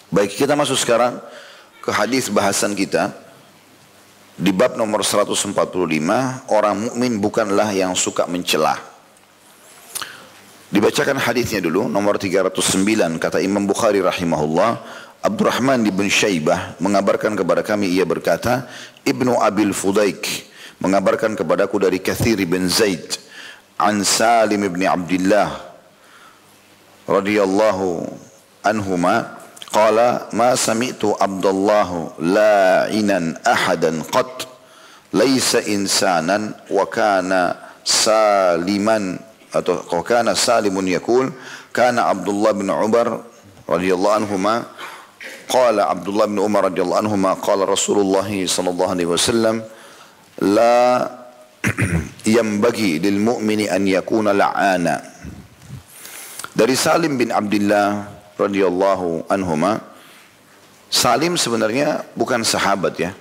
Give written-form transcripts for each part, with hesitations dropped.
Baik, kita masuk sekarang ke hadis bahasan kita. Di bab nomor 145, orang mukmin bukanlah yang suka mencela. Dibacakan hadisnya dulu, nomor 309, kata Imam Bukhari rahimahullah, Abdurrahman bin Syaibah mengabarkan kepada kami, ia berkata, Ibnu Abil Fudaik mengabarkan kepadaku dari Kathir bin Zaid, an Salim bin Abdullah radhiyallahu anhuma, qala ma sami'tu Abdullah la'inan ahadan qat laysa insanan wa kana saliman atau kana salimun yaqul kana Abdullah bin Umar radhiyallahu anhuma qala Abdullah bin Umar radhiyallahu anhuma qala Rasulullah sallallahu alaihi wasallam la yanbaghi lil mu'mini an yakuna la'ana. Dari Salim bin Abdullah radhiyallahu anhuma. Salim sebenarnya bukan sahabat ya.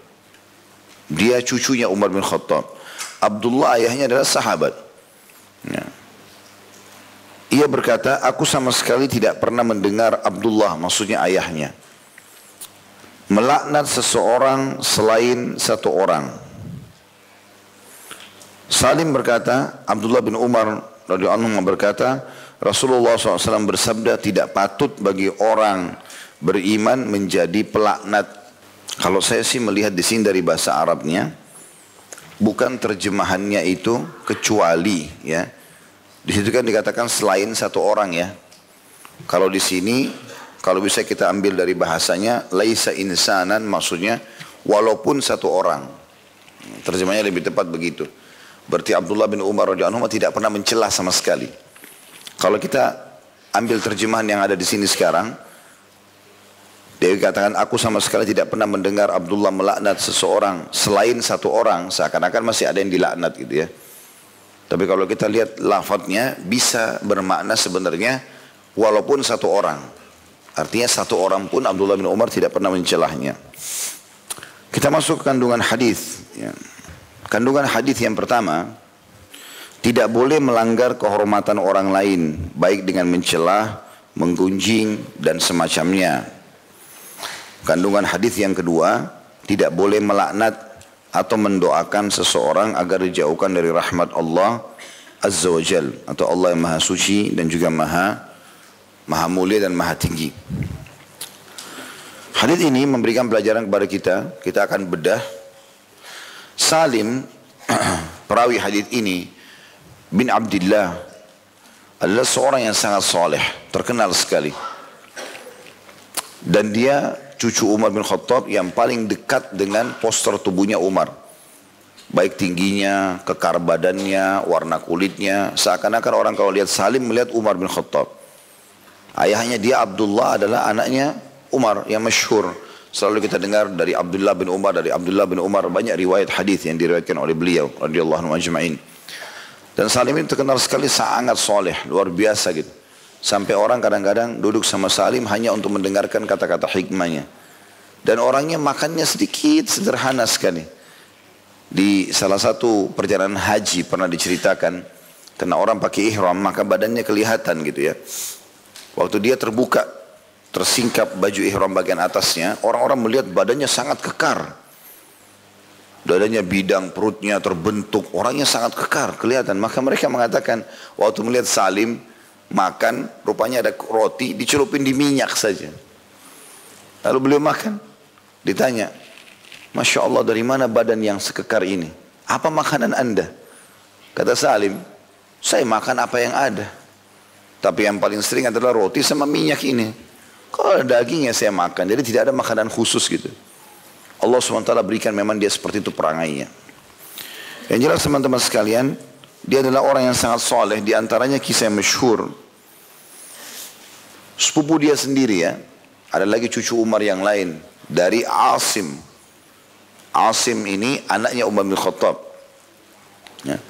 Dia cucunya Umar bin Khattab. Abdullah ayahnya adalah sahabat. Ya. Ia berkata, aku sama sekali tidak pernah mendengar Abdullah, maksudnya ayahnya, melaknat seseorang selain satu orang. Salim berkata, Abdullah bin Umar radhiyallahu anhu berkata, Rasulullah SAW bersabda, tidak patut bagi orang beriman menjadi pelaknat. Kalau saya sih melihat di sini dari bahasa Arabnya, bukan terjemahannya itu kecuali ya. Di situ kan dikatakan selain satu orang ya. Kalau di sini, kalau bisa kita ambil dari bahasanya, laisa insanan, maksudnya walaupun satu orang. Terjemahnya lebih tepat begitu. Berarti Abdullah bin Umar radhiyallahu anhu tidak pernah mencela sama sekali. Kalau kita ambil terjemahan yang ada di sini sekarang, dia katakan, aku sama sekali tidak pernah mendengar Abdullah melaknat seseorang selain satu orang, seakan-akan masih ada yang dilaknat gitu ya. Tapi kalau kita lihat lafadznya bisa bermakna sebenarnya walaupun satu orang. Artinya satu orang pun Abdullah bin Umar tidak pernah mencelahnya. Kita masuk ke kandungan hadis. Ya. Kandungan hadis yang pertama, tidak boleh melanggar kehormatan orang lain, baik dengan mencelah, menggunjing, dan semacamnya. Kandungan hadis yang kedua, tidak boleh melaknat atau mendoakan seseorang agar dijauhkan dari rahmat Allah Azza wa Jal, atau Allah yang maha suci dan juga maha mulia dan maha tinggi. Hadis ini memberikan pelajaran kepada kita. Kita akan bedah. Salim, perawi hadis ini, bin Abdullah adalah seorang yang sangat soleh, terkenal sekali. Dan dia cucu Umar bin Khattab yang paling dekat dengan postur tubuhnya Umar. Baik tingginya, kekar badannya, warna kulitnya. Seakan-akan orang kalau lihat Salim melihat Umar bin Khattab. Ayahnya dia Abdullah adalah anaknya Umar yang masyhur. Selalu kita dengar dari Abdullah bin Umar, dari Abdullah bin Umar. Banyak riwayat hadis yang diriwayatkan oleh beliau radhiyallahu anhu ajma'in. Dan Salim ini terkenal sekali sangat soleh, luar biasa gitu. Sampai orang kadang-kadang duduk sama Salim hanya untuk mendengarkan kata-kata hikmahnya. Dan orangnya makannya sedikit, sederhana sekali. Di salah satu perjalanan haji pernah diceritakan, karena orang pakai ihram maka badannya kelihatan gitu ya. Waktu dia terbuka, tersingkap baju ihram bagian atasnya, orang-orang melihat badannya sangat kekar. Dadanya bidang, perutnya terbentuk, orangnya sangat kekar, kelihatan. Maka mereka mengatakan, waktu melihat Salim makan, rupanya ada roti, dicelupin di minyak saja. Lalu beliau makan, ditanya, Masya Allah, dari mana badan yang sekekar ini? Apa makanan anda? Kata Salim, saya makan apa yang ada. Tapi yang paling sering adalah roti sama minyak ini. Kalau ada dagingnya saya makan, jadi tidak ada makanan khusus gitu. Allah SWT berikan memang dia seperti itu perangainya. Yang jelas teman-teman sekalian, dia adalah orang yang sangat soleh. Di antaranya kisah yang masyhur, sepupu dia sendiri ya. Ada lagi cucu Umar yang lain, dari Asim. Asim ini anaknya Umar bin Khattab ya.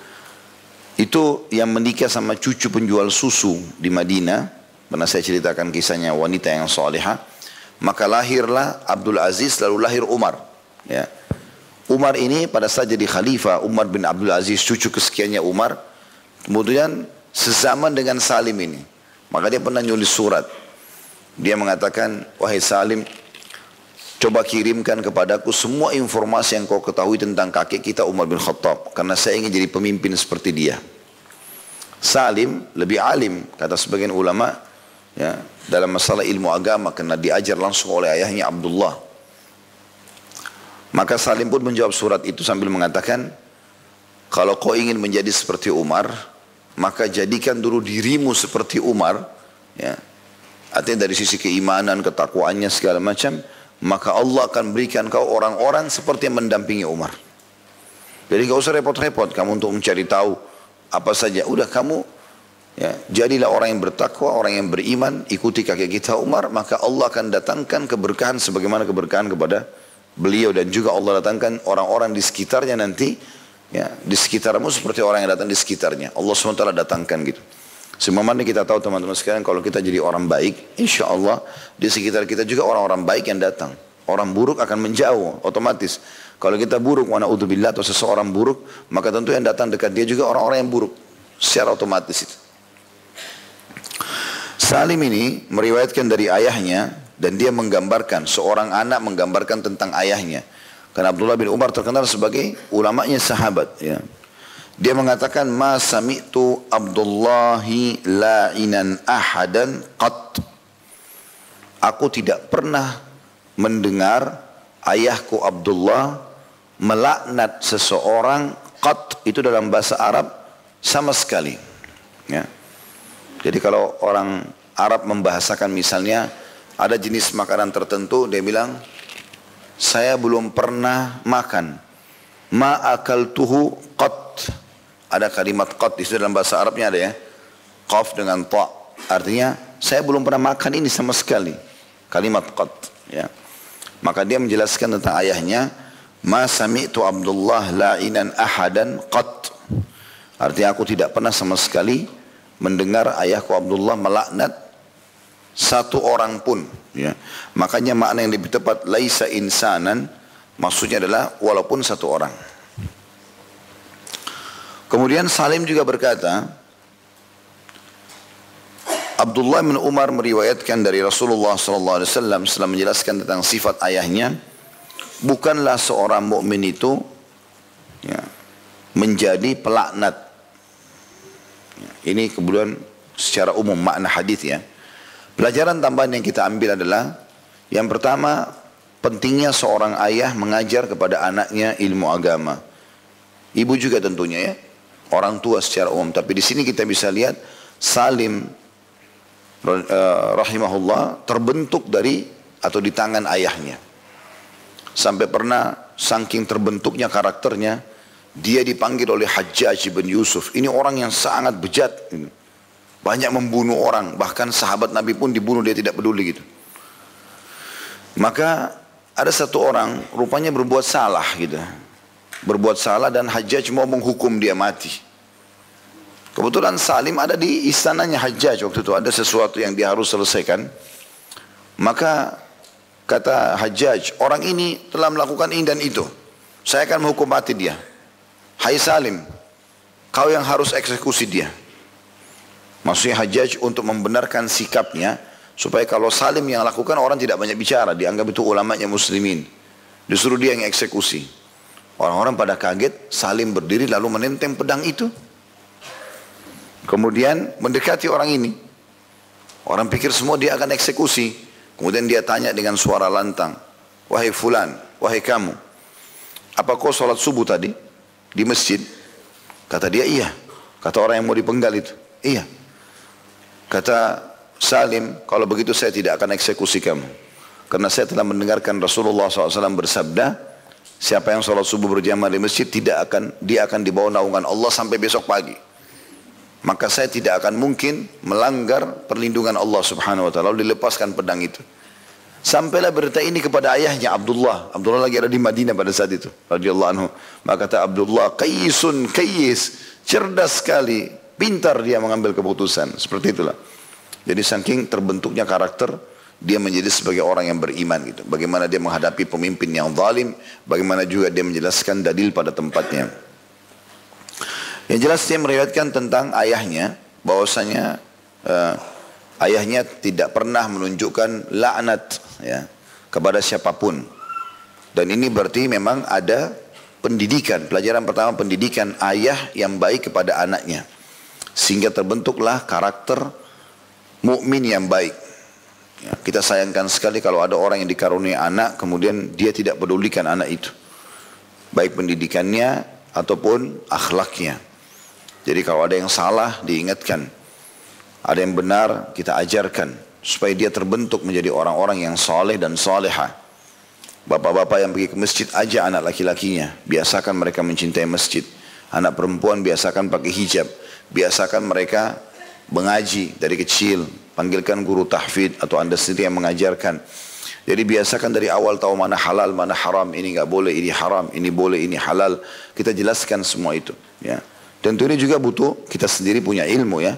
Itu yang menikah sama cucu penjual susu di Madinah. Pernah saya ceritakan kisahnya, wanita yang solehah. Maka lahirlah Abdul Aziz, lalu lahir Umar. Ya. Umar ini pada saat jadi khalifah, Umar bin Abdul Aziz, cucu kesekiannya Umar. Kemudian sezaman dengan Salim ini. Maka dia pernah nulis surat. Dia mengatakan, wahai Salim, coba kirimkan kepadaku semua informasi yang kau ketahui tentang kakek kita Umar bin Khattab. Karena saya ingin jadi pemimpin seperti dia. Salim lebih alim, kata sebagian ulama, ya, dalam masalah ilmu agama. Karena diajar langsung oleh ayahnya Abdullah. Maka Salim pun menjawab surat itu sambil mengatakan, kalau kau ingin menjadi seperti Umar, maka jadikan dulu dirimu seperti Umar. Ya. Artinya dari sisi keimanan, ketakwaannya segala macam, maka Allah akan berikan kau orang-orang seperti yang mendampingi Umar. Jadi gak usah repot-repot kamu untuk mencari tahu apa saja. Udah kamu, ya, jadilah orang yang bertakwa, orang yang beriman, ikuti kakek kita Umar, maka Allah akan datangkan keberkahan sebagaimana keberkahan kepada beliau. Dan juga Allah datangkan orang-orang di sekitarnya nanti, ya, di sekitarmu seperti orang yang datang di sekitarnya. Allah SWT datangkan gitu. Semamanya kita tahu teman-teman sekalian, kalau kita jadi orang baik, insya Allah di sekitar kita juga orang-orang baik yang datang. Orang buruk akan menjauh otomatis. Kalau kita buruk, wa na'udzubillah, atau seseorang buruk, maka tentu yang datang dekat dia juga orang-orang yang buruk. Secara otomatis itu. Salim ini meriwayatkan dari ayahnya, dan dia menggambarkan, seorang anak menggambarkan tentang ayahnya. Karena Abdullah bin Umar terkenal sebagai ulamanya sahabat. Ya. Dia mengatakan, ma sami'tu Abdullahi la'inan ahadan qat. Aku tidak pernah mendengar ayahku Abdullah melaknat seseorang qat, itu dalam bahasa Arab, sama sekali. Ya. Jadi kalau orang Arab membahasakan misalnya, ada jenis makanan tertentu, dia bilang, saya belum pernah makan. Ma akaltuhu qat. Ada kalimat qat, itu dalam bahasa Arabnya ada ya. Qaf dengan ta. Artinya, saya belum pernah makan ini sama sekali. Kalimat qat. Ya. Maka dia menjelaskan tentang ayahnya. Ma sami'tu Abdullah la'inan ahadan qat. Artinya aku tidak pernah sama sekali mendengar ayahku Abdullah melaknat satu orang pun. Ya. Makanya makna yang lebih tepat, laisa insanan, maksudnya adalah walaupun satu orang. Kemudian Salim juga berkata, Abdullah bin Umar meriwayatkan dari Rasulullah SAW setelah menjelaskan tentang sifat ayahnya, bukanlah seorang mukmin itu, ya, menjadi pelaknat. Ya, ini kemudian secara umum makna hadis ya. Pelajaran tambahan yang kita ambil adalah, yang pertama, pentingnya seorang ayah mengajar kepada anaknya ilmu agama. Ibu juga tentunya ya, orang tua secara umum. Tapi di sini kita bisa lihat Salim rahimahullah terbentuk dari atau di tangan ayahnya. Sampai pernah saking terbentuknya karakternya, dia dipanggil oleh Hajjaj bin Yusuf. Ini orang yang sangat bejat, banyak membunuh orang, bahkan sahabat Nabi pun dibunuh, dia tidak peduli gitu. Maka ada satu orang rupanya berbuat salah gitu. Berbuat salah dan Hajjaj mau menghukum dia mati. Kebetulan Salim ada di istananya Hajjaj waktu itu, ada sesuatu yang dia harus selesaikan. Maka kata Hajjaj, orang ini telah melakukan ini dan itu, saya akan menghukum mati dia. Hai Salim, kau yang harus eksekusi dia. Maksudnya Hajjaj untuk membenarkan sikapnya, supaya kalau Salim yang lakukan orang tidak banyak bicara, dianggap itu ulamanya muslimin. Disuruh dia yang eksekusi. Orang-orang pada kaget, Salim berdiri lalu menenteng pedang itu. Kemudian mendekati orang ini. Orang pikir semua dia akan eksekusi. Kemudian dia tanya dengan suara lantang, wahai fulan, wahai kamu, apa kau sholat subuh tadi di masjid? Kata dia iya. Kata orang yang mau dipenggal itu, iya. Kata Salim, kalau begitu saya tidak akan eksekusi kamu. Karena saya telah mendengarkan Rasulullah SAW bersabda, siapa yang sholat subuh berjamaah di masjid, dia akan dibawa naungan Allah sampai besok pagi. Maka saya tidak akan mungkin melanggar perlindungan Allah Subhanahu wa ta'ala. Lalu dilepaskan pedang itu. Sampailah berita ini kepada ayahnya Abdullah. Abdullah lagi ada di Madinah pada saat itu, radhiyallahu anhu. Maka kata Abdullah, qaisun qais, cerdas sekali, pintar dia mengambil keputusan. Seperti itulah. Jadi saking terbentuknya karakter, dia menjadi sebagai orang yang beriman gitu. Bagaimana dia menghadapi pemimpin yang zalim, bagaimana juga dia menjelaskan dalil pada tempatnya. Yang jelas dia meriwayatkan tentang ayahnya, bahwasanya Ayahnya tidak pernah menunjukkan laknat ya, kepada siapapun. Dan ini berarti memang ada pendidikan. Pelajaran pertama, pendidikan ayah yang baik kepada anaknya. Sehingga terbentuklah karakter mukmin yang baik. Ya, kita sayangkan sekali kalau ada orang yang dikaruniai anak, kemudian dia tidak pedulikan anak itu. Baik pendidikannya ataupun akhlaknya. Jadi kalau ada yang salah, diingatkan. Ada yang benar, kita ajarkan. Supaya dia terbentuk menjadi orang-orang yang soleh dan soleha. Bapak-bapak yang pergi ke masjid, ajak anak laki-lakinya. Biasakan mereka mencintai masjid. Anak perempuan biasakan pakai hijab. Biasakan mereka mengaji dari kecil. Panggilkan guru tahfidz atau anda sendiri yang mengajarkan. Jadi biasakan dari awal tahu mana halal, mana haram. Ini nggak boleh, ini haram. Ini boleh, ini halal. Kita jelaskan semua itu. Ya. Tentu ini juga butuh kita sendiri punya ilmu ya.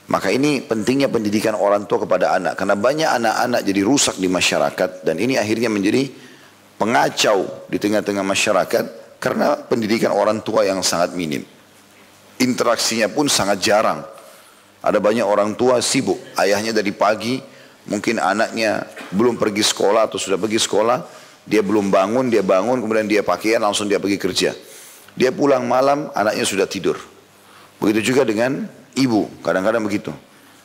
Maka ini pentingnya pendidikan orang tua kepada anak. Karena banyak anak-anak jadi rusak di masyarakat. Dan ini akhirnya menjadi pengacau di tengah-tengah masyarakat. Karena pendidikan orang tua yang sangat minim. Interaksinya pun sangat jarang. Ada banyak orang tua sibuk. Ayahnya dari pagi, mungkin anaknya belum pergi sekolah atau sudah pergi sekolah. Dia belum bangun, dia bangun, kemudian dia pakaian, langsung dia pergi kerja. Dia pulang malam, anaknya sudah tidur. Begitu juga dengan ibu, kadang-kadang begitu.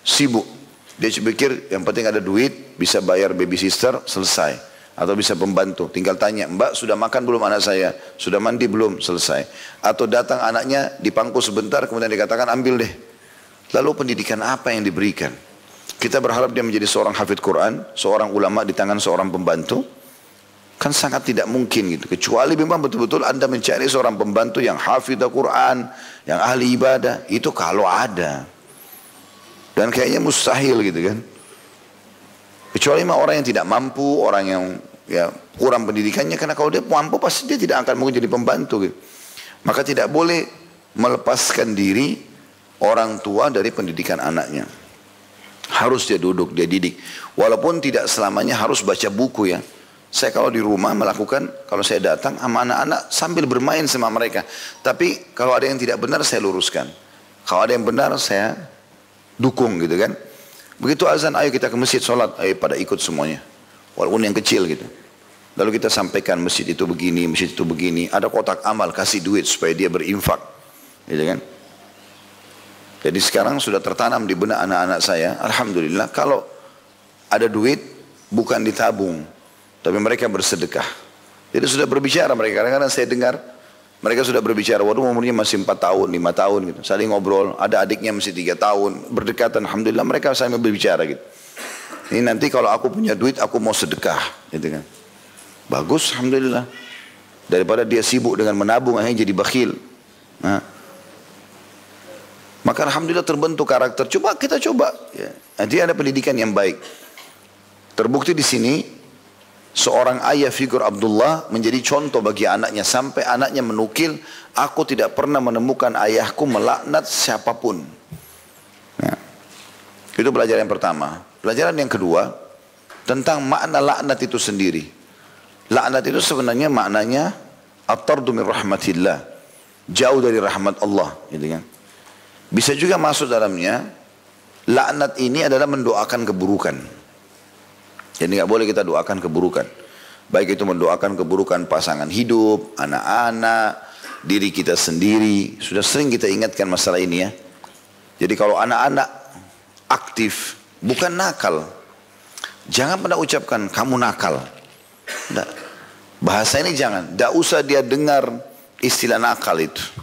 Sibuk. Dia pikir yang penting ada duit, bisa bayar babysitter, selesai. Atau bisa pembantu. Tinggal tanya, Mbak sudah makan belum anak saya? Sudah mandi belum? Selesai. Atau datang anaknya, dipangku sebentar, kemudian dikatakan ambil deh. Lalu pendidikan apa yang diberikan? Kita berharap dia menjadi seorang hafidz Quran, seorang ulama di tangan seorang pembantu. Kan sangat tidak mungkin gitu. Kecuali memang betul-betul anda mencari seorang pembantu yang hafidz Quran, yang ahli ibadah. Itu kalau ada. Dan kayaknya mustahil gitu kan. Kecuali memang orang yang tidak mampu, orang yang ya kurang pendidikannya. Karena kalau dia mampu pasti dia tidak akan mungkin jadi pembantu gitu. Maka tidak boleh melepaskan diri orang tua dari pendidikan anaknya. Harus dia duduk, dia didik. Walaupun tidak selamanya harus baca buku ya. Saya kalau di rumah melakukan, kalau saya datang sama anak-anak sambil bermain sama mereka. Tapi kalau ada yang tidak benar saya luruskan. Kalau ada yang benar saya dukung gitu kan. Begitu azan, ayo kita ke masjid sholat, ayo pada ikut semuanya. Walaupun yang kecil gitu. Lalu kita sampaikan masjid itu begini, masjid itu begini. Ada kotak amal, kasih duit supaya dia berinfak. Gitu kan. Jadi sekarang sudah tertanam di benak anak-anak saya. Alhamdulillah kalau ada duit bukan ditabung. Tapi mereka bersedekah. Jadi sudah berbicara mereka. Kadang-kadang saya dengar mereka sudah berbicara. Waduh umurnya masih 4 tahun, 5 tahun gitu. Saling ngobrol. Ada adiknya masih 3 tahun. Berdekatan. Alhamdulillah mereka saling berbicara gitu. Ini nanti kalau aku punya duit aku mau sedekah. Gitu kan. Bagus Alhamdulillah. Daripada dia sibuk dengan menabung akhirnya jadi bakhil. Nah. Maka Alhamdulillah terbentuk karakter. Coba kita coba. Ya. Nanti ada pendidikan yang baik. Terbukti di sini. Seorang ayah figur Abdullah menjadi contoh bagi anaknya. Sampai anaknya menukil. Aku tidak pernah menemukan ayahku melaknat siapapun. Ya. Itu pelajaran yang pertama. Pelajaran yang kedua. Tentang makna laknat itu sendiri. Laknat itu sebenarnya maknanya. At-tardu min rahmatillah. Jauh dari rahmat Allah. Gitu kan. Bisa juga masuk dalamnya. Laknat ini adalah mendoakan keburukan. Jadi nggak boleh kita doakan keburukan. Baik itu mendoakan keburukan pasangan hidup, anak-anak, diri kita sendiri. Sudah sering kita ingatkan masalah ini ya. Jadi kalau anak-anak aktif, bukan nakal. Jangan pernah ucapkan kamu nakal. Nggak. Bahasa ini jangan. Tidak usah dia dengar istilah nakal itu.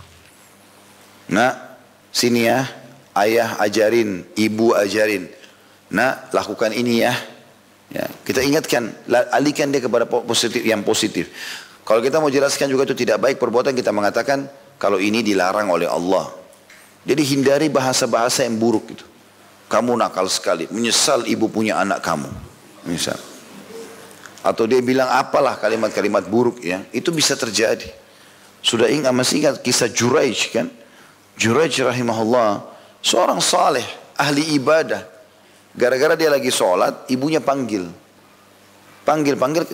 Nah, sini ya, ayah ajarin, ibu ajarin. Nah, lakukan ini ya. Ya, kita ingatkan, alihkan dia kepada positif yang positif. Kalau kita mau jelaskan juga itu tidak baik perbuatan, kita mengatakan kalau ini dilarang oleh Allah. Jadi hindari bahasa-bahasa yang buruk itu. Kamu nakal sekali, menyesal ibu punya anak kamu, misal. Atau dia bilang apalah kalimat-kalimat buruk ya, itu bisa terjadi. Sudah masih ingat kisah Juraij kan? Juraij rahimahullah, seorang saleh, ahli ibadah. Gara-gara dia lagi sholat, ibunya panggil,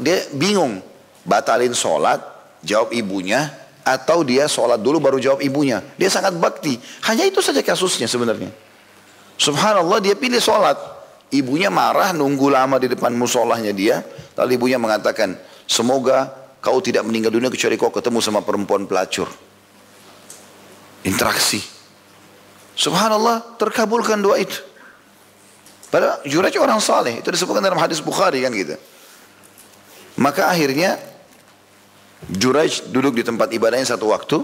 dia bingung, batalin sholat, jawab ibunya, atau dia sholat dulu baru jawab ibunya. Dia sangat bakti, hanya itu saja kasusnya sebenarnya. Subhanallah, dia pilih sholat. Ibunya marah, nunggu lama di depan musolahnya dia. Lalu ibunya mengatakan, semoga kau tidak meninggal dunia kecuali kau ketemu sama perempuan pelacur. Interaksi. Subhanallah, terkabulkan doa itu. Padahal Juraij orang saleh, itu disebutkan dalam hadis Bukhari kan gitu. Maka akhirnya Juraij duduk di tempat ibadahnya satu waktu,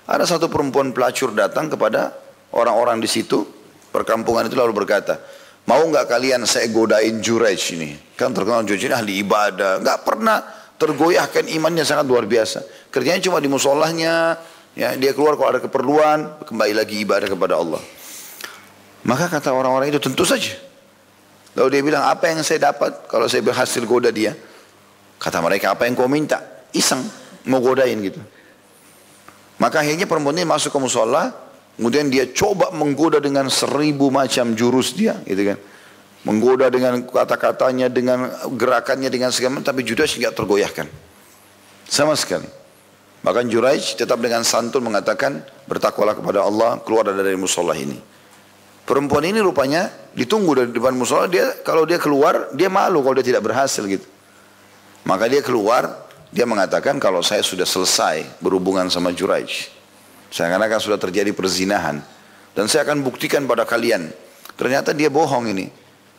ada satu perempuan pelacur datang kepada orang-orang di situ, perkampungan itu, lalu berkata, mau nggak kalian saya godain Juraij ini? Kan terkenal Juraij ini ahli ibadah, nggak pernah tergoyahkan, imannya sangat luar biasa. Kerjanya cuma di musolahnya, ya, dia keluar kalau ada keperluan, kembali lagi ibadah kepada Allah. Maka kata orang-orang itu, tentu saja. Lalu dia bilang, apa yang saya dapat kalau saya berhasil goda dia? Kata mereka, apa yang kau minta? Iseng, mau godain gitu. Maka akhirnya perempuan ini masuk ke musola, kemudian dia coba menggoda dengan 1000 macam jurus dia, gitu kan. Menggoda dengan kata-katanya, dengan gerakannya, dengan segala macam, tapi Juraij tidak tergoyahkan. Sama sekali. Bahkan Juraij tetap dengan santun mengatakan, bertakwalah kepada Allah, keluar dari musola ini. Perempuan ini rupanya ditunggu dari depan musola, dia kalau dia keluar, dia malu kalau dia tidak berhasil gitu. Maka dia keluar, dia mengatakan kalau saya sudah selesai berhubungan sama Juraij. Seakan-akan sudah terjadi perzinahan. Dan saya akan buktikan pada kalian. Ternyata dia bohong ini.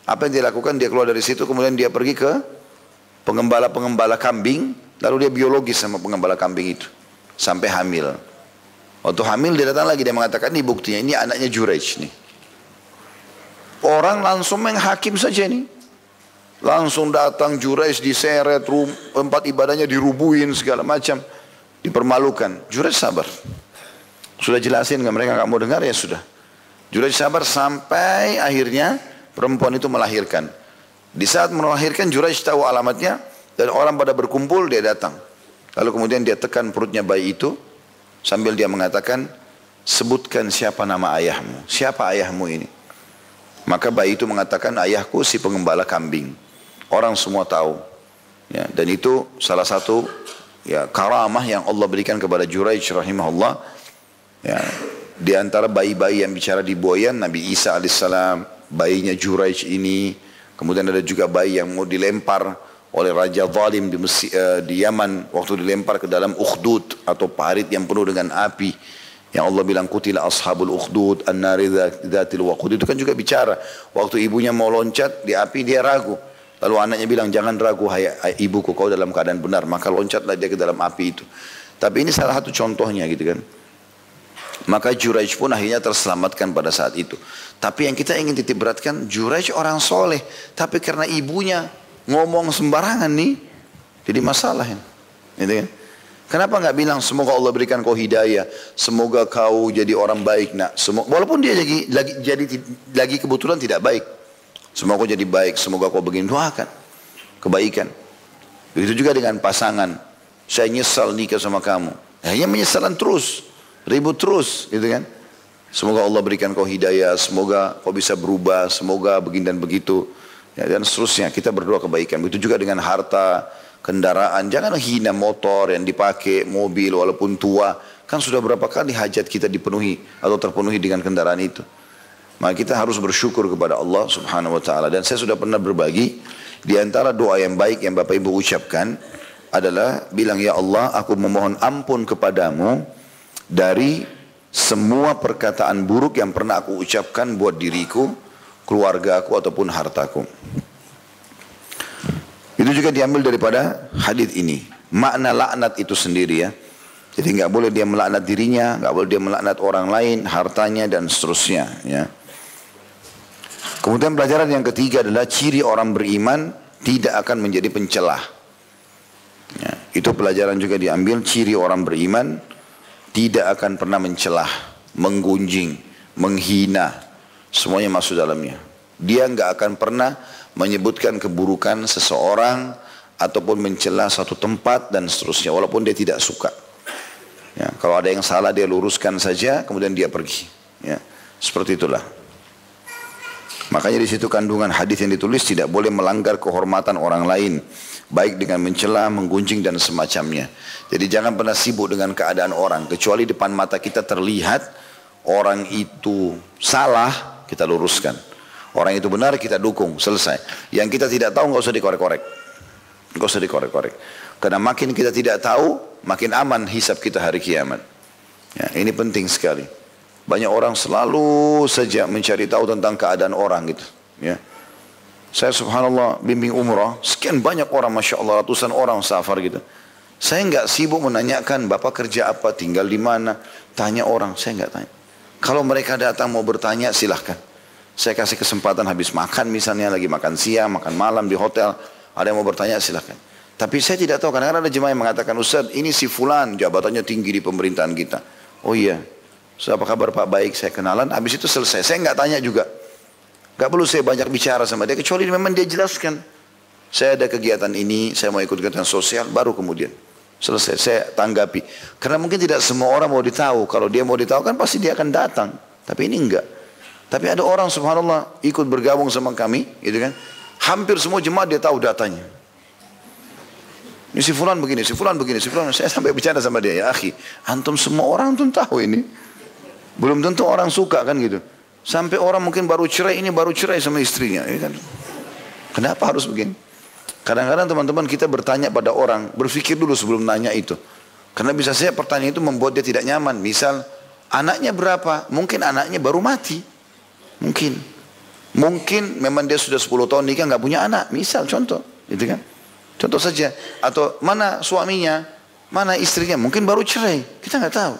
Apa yang dia lakukan, dia keluar dari situ, kemudian dia pergi ke pengembala-pengembala kambing, lalu dia biologis sama pengembala kambing itu. Sampai hamil. Waktu hamil dia datang lagi, dia mengatakan ini buktinya, ini anaknya Juraij nih. Orang langsung menghakim saja nih. Langsung datang Juraij diseret, tempat ibadahnya dirubuhin segala macam. Dipermalukan. Juraij sabar. Sudah jelasin ke mereka, nggak mau dengar, ya sudah. Juraij sabar sampai akhirnya perempuan itu melahirkan. Di saat melahirkan Juraij tahu alamatnya dan orang pada berkumpul, dia datang. Lalu kemudian dia tekan perutnya bayi itu sambil dia mengatakan, sebutkan siapa nama ayahmu, siapa ayahmu ini. Maka bayi itu mengatakan, ayahku si pengembala kambing. Orang semua tahu. Ya, dan itu salah satu ya, karamah yang Allah berikan kepada Juraij rahimahullah. Ya, di antara bayi-bayi yang bicara di buayan, Nabi Isa alaihissalam, bayinya Juraij ini. Kemudian ada juga bayi yang mau dilempar oleh Raja Zalim di Yaman. Waktu dilempar ke dalam ukhdud atau parit yang penuh dengan api. Yang Allah bilang kutila ashabul ukhdud an-nari dzatil waqud, itu kan juga bicara waktu ibunya mau loncat di api dia ragu, lalu anaknya bilang jangan ragu hai ibuku, kau dalam keadaan benar, maka loncatlah dia ke dalam api itu. Tapi ini salah satu contohnya gitu kan. Maka Juraij pun akhirnya terselamatkan pada saat itu. Tapi yang kita ingin titik beratkan, Juraij orang soleh, tapi karena ibunya ngomong sembarangan nih, jadi masalah ya. Gitu kan? Kenapa nggak bilang semoga Allah berikan kau hidayah, semoga kau jadi orang baik nak. Walaupun dia lagi kebetulan tidak baik, semoga kau jadi baik, semoga kau begini, doakan kebaikan. Begitu juga dengan pasangan, saya nyesal nikah sama kamu, hanya menyesalan terus, ribut terus, gitu kan. Semoga Allah berikan kau hidayah, semoga kau bisa berubah, semoga begini dan begitu, ya, dan seterusnya. Kita berdoa kebaikan. Begitu juga dengan harta, kendaraan, jangan hina motor yang dipakai, mobil walaupun tua. Kan sudah berapa kali hajat kita dipenuhi atau terpenuhi dengan kendaraan itu. Maka kita harus bersyukur kepada Allah subhanahu wa ta'ala. Dan saya sudah pernah berbagi, di antara doa yang baik yang Bapak Ibu ucapkan adalah bilang, ya Allah, aku memohon ampun kepadamu dari semua perkataan buruk yang pernah aku ucapkan buat diriku, keluarga aku ataupun hartaku. Itu juga diambil daripada hadis ini. Makna laknat itu sendiri ya. Jadi nggak boleh dia melaknat dirinya, nggak boleh dia melaknat orang lain, hartanya dan seterusnya. Ya. Kemudian pelajaran yang ketiga adalah ciri orang beriman tidak akan menjadi pencelah. Ya. Itu pelajaran juga diambil, ciri orang beriman tidak akan pernah mencelah, menggunjing, menghina, semuanya masuk dalamnya. Dia nggak akan pernah menyebutkan keburukan seseorang ataupun mencela satu tempat dan seterusnya, walaupun dia tidak suka. Ya, kalau ada yang salah dia luruskan saja, kemudian dia pergi. Ya, seperti itulah. Makanya di situ kandungan hadis yang ditulis, tidak boleh melanggar kehormatan orang lain, baik dengan mencela, menggunjing dan semacamnya. Jadi jangan pernah sibuk dengan keadaan orang, kecuali depan mata kita terlihat orang itu salah, kita luruskan. Orang itu benar kita dukung, selesai. Yang kita tidak tahu nggak usah dikorek-korek. Nggak usah dikorek-korek. Karena makin kita tidak tahu, makin aman hisab kita hari kiamat. Ya, ini penting sekali. Banyak orang selalu saja mencari tahu tentang keadaan orang gitu. Ya. Saya subhanallah bimbing umrah, sekian banyak orang, Masya Allah, ratusan orang safar gitu. Saya nggak sibuk menanyakan bapak kerja apa, tinggal di mana, tanya orang, saya nggak tanya. Kalau mereka datang mau bertanya silahkan. Saya kasih kesempatan habis makan misalnya, lagi makan siang, makan malam di hotel, ada yang mau bertanya silahkan. Tapi saya tidak tahu, kadang-kadang ada jemaah yang mengatakan, Ustaz ini si fulan jabatannya tinggi di pemerintahan kita. Oh iya, so, apa kabar Pak? Baik, saya kenalan, habis itu selesai. Saya nggak tanya juga. Nggak perlu saya banyak bicara sama dia, kecuali memang dia jelaskan. Saya ada kegiatan ini, saya mau ikut kegiatan sosial, baru kemudian selesai, saya tanggapi. Karena mungkin tidak semua orang mau ditahu. Kalau dia mau ditahu kan pasti dia akan datang. Tapi ini enggak. Tapi ada orang subhanallah ikut bergabung sama kami, gitu kan. Hampir semua jemaat dia tahu datanya. Ini si fulan begini, si fulan begini, si fulan. Saya sampai bicara sama dia, ya akhi, antum semua orang antum tahu ini. Belum tentu orang suka kan gitu. Sampai orang mungkin baru cerai, ini baru cerai sama istrinya. Ya kan? Kenapa harus begini? Kadang-kadang teman-teman kita bertanya pada orang, berpikir dulu sebelum nanya itu. Karena bisa saja pertanyaan itu membuat dia tidak nyaman. Misal, anaknya berapa? Mungkin anaknya baru mati. Mungkin memang dia sudah 10 tahun nikah nggak punya anak. Misal contoh, gitu kan? Contoh saja. Atau mana suaminya, mana istrinya? Mungkin baru cerai. Kita nggak tahu.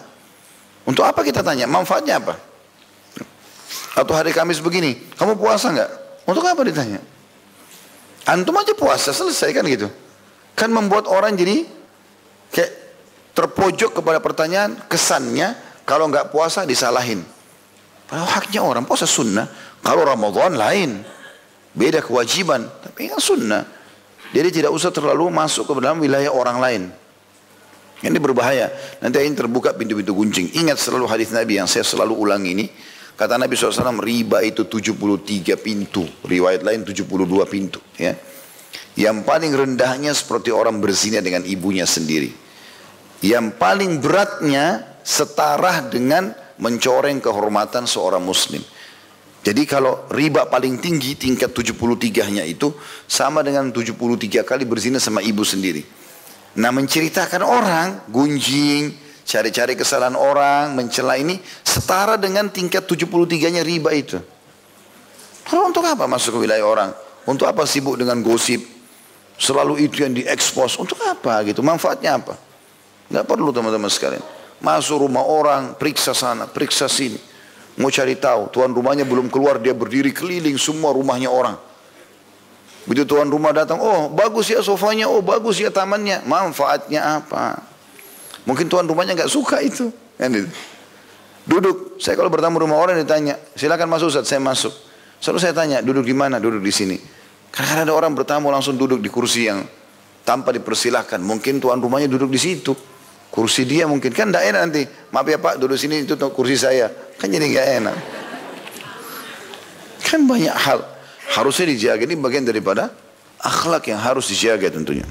Untuk apa kita tanya? Manfaatnya apa? Atau hari Kamis begini, kamu puasa nggak? Untuk apa ditanya? Antum aja puasa, selesai kan gitu. Kan membuat orang jadi kayak terpojok kepada pertanyaan, kesannya kalau nggak puasa disalahin. Padahal haknya orang puasa sunnah. Kalau Ramadan lain, beda kewajiban, tapi kan sunnah. Jadi tidak usah terlalu masuk ke dalam wilayah orang lain. Ini berbahaya. Nanti ini terbuka pintu-pintu gunjing. Ingat selalu hadis Nabi yang saya selalu ulang ini. Kata Nabi SAW, riba itu 73 pintu. Riwayat lain 72 pintu. Ya. Yang paling rendahnya seperti orang berzina dengan ibunya sendiri. Yang paling beratnya setara dengan mencoreng kehormatan seorang muslim. Jadi kalau riba paling tinggi tingkat 73-nya itu sama dengan 73 kali berzina sama ibu sendiri. Nah menceritakan orang, gunjing, cari-cari kesalahan orang, mencela ini setara dengan tingkat 73-nya riba itu. Lalu untuk apa masuk ke wilayah orang? Untuk apa sibuk dengan gosip? Selalu itu yang diekspos. Untuk apa gitu? Manfaatnya apa? Nggak perlu teman-teman sekalian. Masuk rumah orang, periksa sana, periksa sini. Mau cari tahu, tuan rumahnya belum keluar, dia berdiri keliling semua rumahnya orang. Begitu tuan rumah datang, oh bagus ya sofanya, oh bagus ya tamannya. Manfaatnya apa? Mungkin tuan rumahnya nggak suka itu. Duduk, saya kalau bertamu rumah orang ditanya, silakan masuk Ustaz, saya masuk. Selalu saya tanya, duduk di mana? Duduk di sini. Karena ada orang bertamu langsung duduk di kursi yang tanpa dipersilahkan. Mungkin tuan rumahnya duduk di situ. Kursi dia mungkin kan tidak enak nanti. Maaf ya Pak, duduk sini itu kursi saya. Kan jadi nggak enak. Kan banyak hal harusnya dijaga. Ini bagian daripada akhlak yang harus dijaga tentunya.